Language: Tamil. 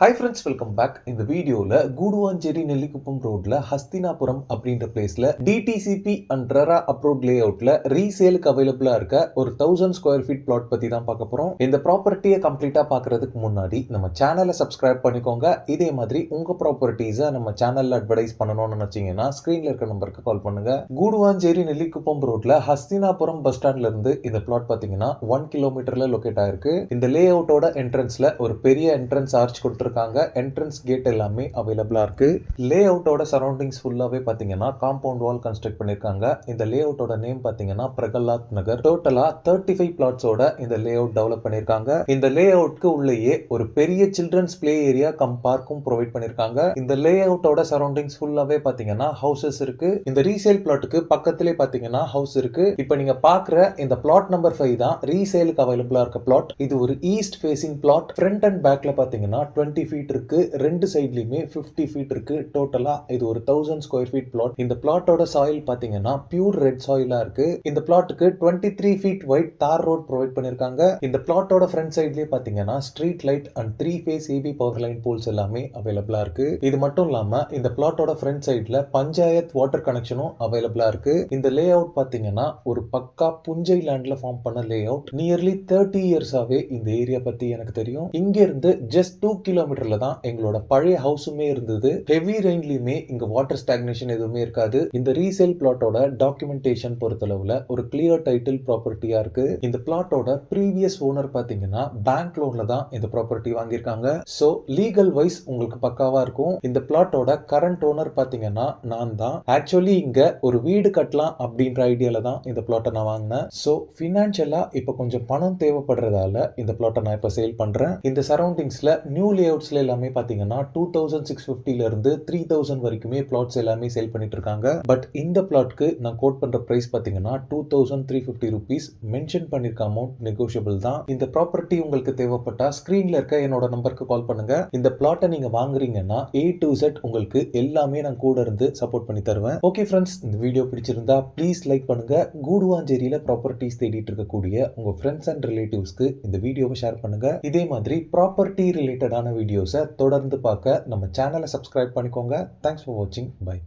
Hi friends, welcome back. இந்த வீடியோவில் கூடுவாஞ்சேரி நெல்லிக்குப்பம் ரோட்ல ஹஸ்தினாபுரம் அப்படின்ற பிளேஸ்ல டிடிசிபி அண்ட் ரெரா அப்ரூவ்ட் லே அவுட்ல ரீசேலுக்கு அவைலபிளா இருக்க ஒரு 1000 ஸ்கொயர் ஃபீட் பிளாட் பத்தி தான் பார்க்க போறோம். இந்த ப்ராப்பர்ட்டியை கம்ப்ளீட்டா பார்க்கறதுக்கு முன்னாடி நம்ம சேனலை சப்ஸ்கிரைப் பண்ணிக்கோங்க. இதே மாதிரி உங்க ப்ராப்பர்ட்டிஸை நம்ம சேனல்ல அட்வர்டைஸ் பண்ணணும்னு நினைச்சீங்கன்னா ஸ்கிரீன்ல இருக்க நம்பருக்கு கால் பண்ணுங்க. கூடுவாஞ்சேரி நெல்லிக்குப்பம் ரோட்ல ஹஸ்தினாபுரம் பஸ் ஸ்டாண்ட்ல இருந்து இந்த பிளாட் பாத்தீங்கன்னா 1 கிலோமீட்டர்ல லொகேட் ஆயிருக்கு. இந்த லே அவுட்டோட என்ட்ரன்ஸ்ல ஒரு பெரிய என்ட்ரன்ஸ் ஆர்ச் கொடுத்துருக்காங்க. என்ட்ரன்ஸ் கேட் எல்லாமே அவைலபிளா இருக்கு. லே அவுட்டோட சரௌண்டிங்ஸ் ஃபுல்லாவே பாத்தீங்கன்னா காம்பவுண்ட் வால் கன்ஸ்ட்ரக்ட் பண்ணிருக்காங்க. இந்த லே அவுட்டோட நேம் பாத்தீங்கன்னா பிரகலாத் நகர். டோட்டலா 35 பிளாட்ஸோட இந்த லே அவுட் டெவலப் பண்ணிருக்காங்க. இந்த லே அவுட்க்கு உள்ளேயே ஒரு பெரிய சில்ட்ரன்ஸ் பிளே ஏரியா கம் பார்க்கும் ப்ரொவைட் பண்ணிருக்காங்க. இந்த லே அவுட்டோட சரௌண்டிங்ஸ் ஃபுல்லாவே பாத்தீங்கன்னா ஹவுசஸ் இருக்கு. இந்த ரீசேல் பிளாட்டுக்கு பக்கத்திலே பாத்தீங்கன்னா ஹவுஸ் இருக்கு. இப்போ நீங்க பாக்குற இந்த பிளாட் நம்பர் 5 தான் ரீசேலுக்கு அவைலபிளா இருக்க பிளாட். இது ஒரு east facing plot. Front and பேக்ல பாத்தீங்கன்னா 20 ஃபீட் இருக்கு. ரெண்டு சைட்லயுமே 50 ஃபீட் இருக்கு. டோட்டலா இது ஒரு 1000 ஸ்கொயர் ஃபீட் பிளாட். இந்த பிளாட்டோட சாயில் பாத்தீங்கன்னா பியூர் ரெட் சாயிலா இருக்கு. இந்த பிளாட்டுக்கு 23 feet wide tar road provide பண்ணிருக்காங்க. இந்த பிளாட்டோட ஃப்ரண்ட் சைட்லயே பாத்தீங்கன்னா street light and 3 phase EB power line poles எல்லாமே அவைலபிளா இருக்கு. இது மட்டும் இல்லாம இந்த பிளாட்டோட ஃப்ரண்ட் சைட்ல பஞ்சாயத் வாட்டர் கனெக்ஷனும் அவைலபிளா இருக்கு. இந்த லே அவுட் பாத்தீங்கன்னா ஒரு பக்கா புஞ்சை லேண்ட்ல ஃபார்ம் பண்ண லே அவுட். நியர்லி 30 இயர்ஸாவே இந்த ஏரியா பத்தி எனக்கு தெரியும். இங்க இருந்து ஜஸ்ட் 2 கிலோமீட்டர்ல தான் எங்களோட பழைய ஹவுஸுமே இருந்தது. ஹெவி ரெயின்லயுமே இங்க வாட்டர் ஸ்டாக்னேஷன் எதுவுமே இருக்காது. இந்த ரீசேல் பிளாட்டோட டாக்குமெண்டேஷன் பொறுத்தளவுல ஒரு கிளியர் டைட்டில் ப்ராப்பர்ட்டியா இருக்கு. இந்த பிளாட்டோட ப்ரீவியஸ் ஓனர் பாத்தீங்கன்னா பேங்க் லோன்ல தான் இந்த ப்ராப்பர்ட்டி வாங்கியிருக்காங்க. சோ லீகல் வைஸ் உங்களுக்கு பக்காவா இருக்கும். இந்த பிளாட்டோட கரண்ட் ஓனர் பாத்தீங்கன்னா நான் தான். ஆக்சுவலி இங்க ஒரு வீடு கட்டலாம் அப்படின்ற ஐடியால தான் இந்த பிளாட்டை நான் வாங்கினேன். சோ ஃபினான்ஷியலா இப்ப கொஞ்சம் பணம் தேவைப்படுறதால இந்த பிளாட்டை நான் இப்ப சேல் பண்றேன். இந்த சரௌண்டிங்ஸ்ல நியூ லேஅவுட்ஸ்ல எல்லாமே பாத்தீங்கன்னா 2650 ல இருந்து 3000 வரைக்குமே பிளாட்ஸ் எல்லாமே சேல் பண்ணிட்டு இருக்காங்க. பட் இந்த பிளாட்க்கு நான் கோட் பண்ற பிரைஸ் பாத்தீங்கன்னா 2350 ரூபீஸ். மென்ஷன் பண்ணிருக்க அமௌண்ட் நெகோஷியபிள் தான். இந்த ப்ராப்பர்ட்டி உங்களுக்கு தேவைப்பட்டா ஸ்கிரீன்ல இருக்க என்னோட நம்பருக்கு கால் பண்ணுங்க. இந்த பிளாட்டை நீங்க வாங்குறீங்கன்னா A to Z உங்களுக்கு எல்லாமே நான் கூட இருந்து சப்போர்ட் பண்ணி தருவேன். ஓகே ஃப்ரெண்ட்ஸ், இந்த வீடியோ பிடிச்சிருந்தா ப்ளீஸ் லைக் பண்ணுங்க. கூடுவாஞ்சேரியில ப்ராப்பர்ட்டிஸ் தேடிட்டு இருக்கக்கூடிய உங்க ஃப்ரெண்ட்ஸ் அண்ட் ரிலேட்டிவ்ஸ்க்கு இந்த வீடியோவை ஷேர் பண்ணுங்க. இதே மாதிரி ப்ராப்பர்ட்டி ரிலேட்டடான வீடியோஸை தொடர்ந்து பார்க்க நம்ம சேனலை சப்ஸ்கிரைப் பண்ணிக்கோங்க. தேங்க்ஸ் ஃபார் வாட்சிங். பை.